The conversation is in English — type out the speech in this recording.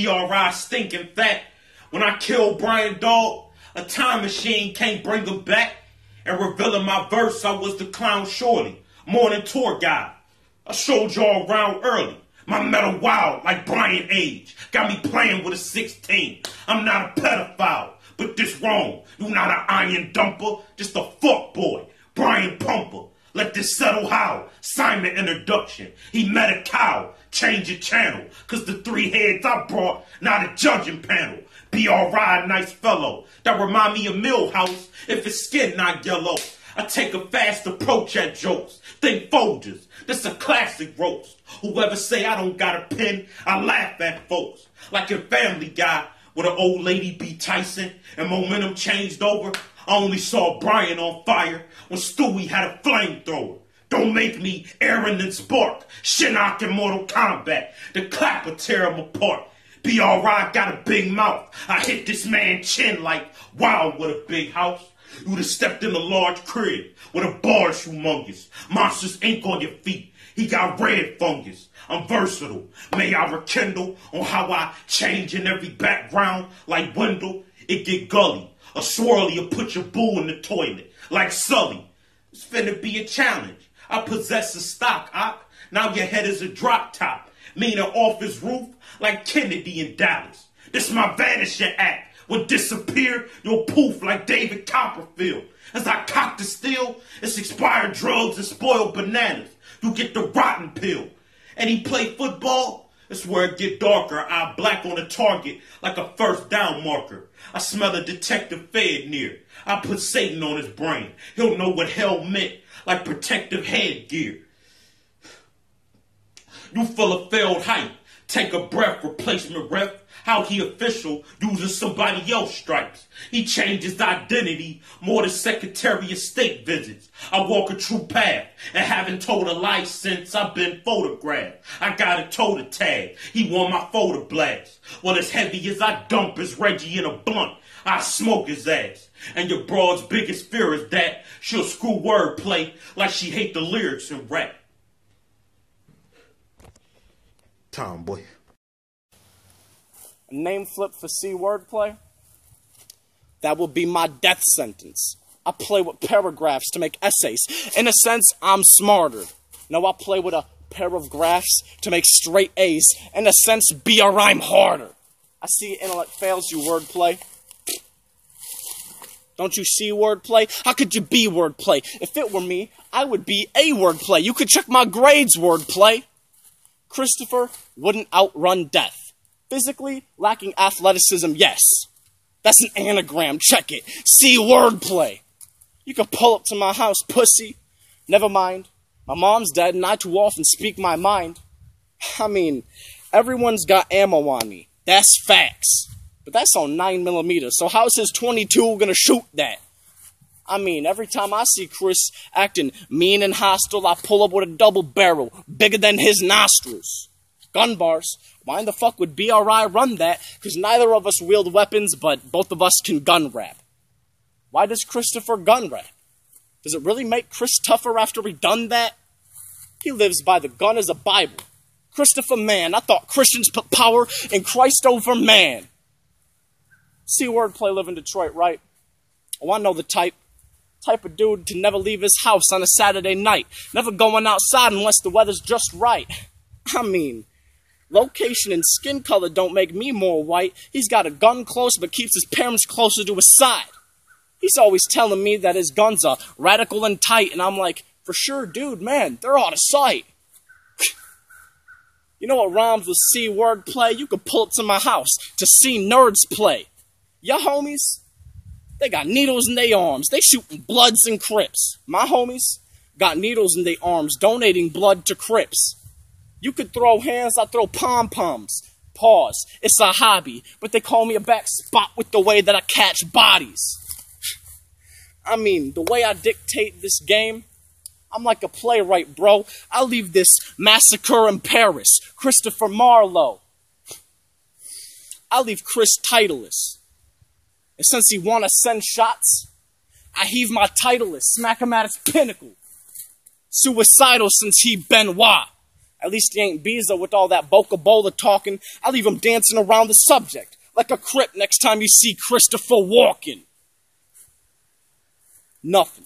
BRI stinking fat. When I killed Brian Dog, a time machine can't bring him back. And revealing my verse, I was the clown shorty, morning tour guide. I showed y'all around early. My metal wild like Brian age. Got me playing with a 16. I'm not a pedophile, but this wrong. You not an iron dumper, just a fuck boy. Brian Pumper. Let this settle how. Sign the introduction. He met a cow. Change your channel. Cause the 3 heads I brought, not a judging panel. BRI, nice fellow. That remind me of Millhouse if his skin not yellow. I take a fast approach at jokes. Think Folgers. This a classic roast. Whoever say I don't got a pen, I laugh at folks. Like in Family Guy, where the old lady be Tyson and momentum changed over. I only saw Brian on fire when Stewie had a flamethrower. Don't make me Aaron and Spark. Shinnok in Mortal Kombat. The clap will tear him apart. BRI got a big mouth. I hit this man chin like Wild with a big house. You'd have stepped in a large crib with a bar humongous. Monsters ink on your feet. He got red fungus. I'm versatile. May I rekindle on how I change in every background like Wendell. It get gully. A swirly will put your boo in the toilet like Sully. It's finna be a challenge. I possess a stock, Ock. Now your head is a drop top. Meaning off his roof like Kennedy in Dallas. This my vanishing act. Will disappear, you'll poof like David Copperfield. As I cock the steel, it's expired drugs and spoiled bananas. You get the rotten pill. And he play football, it's where it get darker. I black on the target like a first down marker. I smell a detective fed near. I put Satan on his brain. He'll know what hell meant, like protective headgear. You full of failed hype. Take a breath, replacement ref. How he official using somebody else's stripes. He changed his identity more than Secretary of State visits. I walk a true path and haven't told a lie since I've been photographed. I got a total tag. He won my photo blast. Well, as heavy as I dump his Reggie in a blunt, I smoke his ass. And your broad's biggest fear is that she'll screw wordplay like she hate the lyrics in rap. Tomboy. A name flip for C wordplay? That will be my death sentence. I play with paragraphs to make essays. In a sense, I'm smarter. No, I play with a pair of graphs to make straight A's. In a sense, BRI harder. I see intellect fails you, wordplay. Don't you see wordplay? How could you be wordplay? If it were me, I would be a wordplay. You could check my grades, wordplay. Christopher wouldn't outrun death. Physically lacking athleticism, yes. That's an anagram, check it. See wordplay. You can pull up to my house, pussy. Never mind. My mom's dead and I too often speak my mind. I mean, everyone's got ammo on me. That's facts. But that's on 9mm, so how's his 22 gonna shoot that? I mean, every time I see Chris acting mean and hostile, I pull up with a double barrel, bigger than his nostrils. Gun bars. Why in the fuck would BRI run that? Because neither of us wield weapons, but both of us can gun rap. Why does Christopher gun rap? Does it really make Chris tougher after he done that? He lives by the gun as a Bible. Christopher, man, I thought Christians put power in Christ over man. See wordplay, live in Detroit, right? Oh, I know the type. Type of dude to never leave his house on a Saturday night. Never going outside unless the weather's just right. I mean, location and skin color don't make me more white. He's got a gun close but keeps his parents closer to his side. He's always telling me that his guns are radical and tight, and I'm like, for sure, dude, man, they're out of sight. You know what rhymes with C wordplay? You could pull up to my house to see nerds play. Ya homies, they got needles in their arms. They shooting Bloods and Crips. My homies got needles in their arms, donating blood to Crips. You could throw hands, I throw pom-poms. Pause. It's a hobby, but they call me a back spot with the way that I catch bodies. I mean, the way I dictate this game, I'm like a playwright, bro. I leave this massacre in Paris. Christopher Marlowe. I leave Chris titleless. And since he wanna send shots, I heave my Titleist, smack him at his pinnacle. Suicidal since he Benoit. At least he ain't Beezer with all that Boca-Bola talking. I'll leave him dancing around the subject, like a Crip next time you see Christopher Walken. Nothing.